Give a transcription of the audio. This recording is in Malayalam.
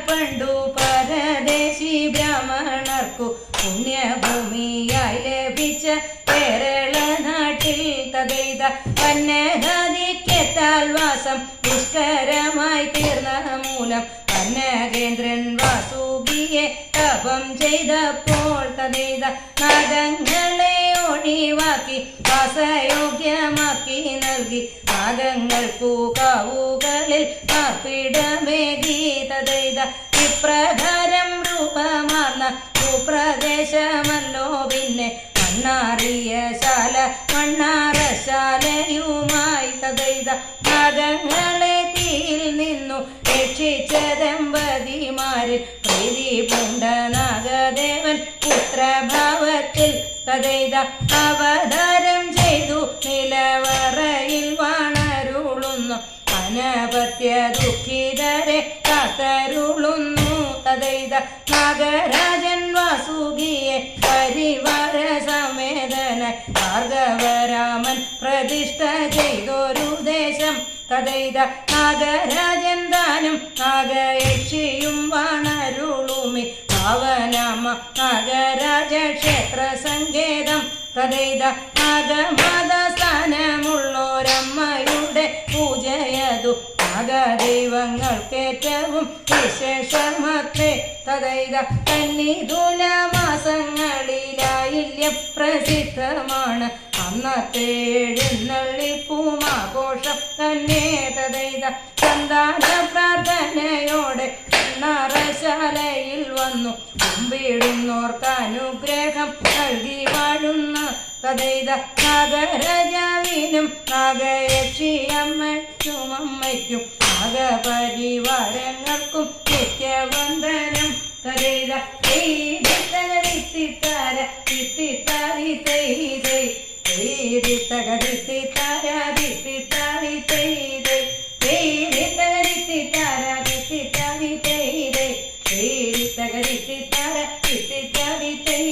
പണ്ടു പരദേശി ബ്രാഹ്മണർക്കു പുണ്യഭൂമിയായി ലഭിച്ച കേരള നാട്ടിൽ തഥൈത വന്നഗാതിക്കെത്താൽ വാസം ദുഷ്കരമായി തീർന്ന മൂലം വന്നകേന്ദ്രൻ വാസുകിയെ തപം ചെയ്തപ്പോൾ തഥൈത നാഗങ്ങളെ ഒഴിവാക്കി വാസയോഗ്യമാക്കി നൽകി നാഗങ്ങൾക്കു കാവുകളിൽ പാർപ്പിടമേകി തഥൈത ഇപ്രകാരം രൂപമാർന്ന ഭൂപ്രദേശമല്ലോ പിന്നെ മണ്ണാറിയ ശാല മണ്ണാറശാലയുമായി തഥൈത നാഗങ്ങളെ തീയിൽ നിന്നു രക്ഷിച്ച ദമ്പതിമാരിൽ പ്രീതി പൂണ്ട നാഗദേവൻ പുത്രഭാവത്തിൽ തഥൈത അവതാരം ചെയ്തു നിലവറയിൽ വാണരുളുന്നു അനപത്യ ദുഃഖിതരെ കാത്തരുളുന്നു തഥൈത നാഗരാജൻ വാസുകിയെ പരിവാര സമേതന ഭാർഗവരാമൻ പ്രതിഷ്ഠ ചെയ്തൊരു ദേശം തഥൈത നാഗരാജൻ താനും നാഗയക്ഷിയും വാണരുളുമി പാവനാമ നാഗരാജ ക്ഷേത്ര സങ്കേതം തഥൈത നാഗമാത സ്ഥാനമുള്ളോരമ്മയുടെ പൂജയതു നാഗദൈവങ്ങൾക്കേറ്റവും വിശേഷമത്രേ തഥൈത കന്നിതുലാമാസങ്ങളിലായില്യം പ്രസിദ്ധമാണ് അന്നത്തെ എഴുന്നള്ളിപ്പൂമാഘോഷം തന്നെ തഥൈത സന്താന പ്രാർത്ഥനയോടെ മണ്ണാറശാലയിൽ വന്നു കുമ്പിടുന്നോർക്ക് അനുഗ്രഹം നൽകി വാഴുന്ന തഥൈത നാഗരാജാവിനും നാഗയക്ഷിയമ്മയ്ക്കും അമ്മയ്ക്കും നാഗപരിവാരങ്ങൾക്കും നിത്യവന്ദനം തഥൈത തിത്തിത്താര തിത്തിത്താരി തൈ തൈ തിത്തകതിത്തിത്താര തിത്തിത്താരി തൈ തൈ തിത്തകതിത്തിത്താര തിത്തിത്താരി തൈ തൈ തിത്തകതിത്തിത്താര തിത്തിത്താരി തൈ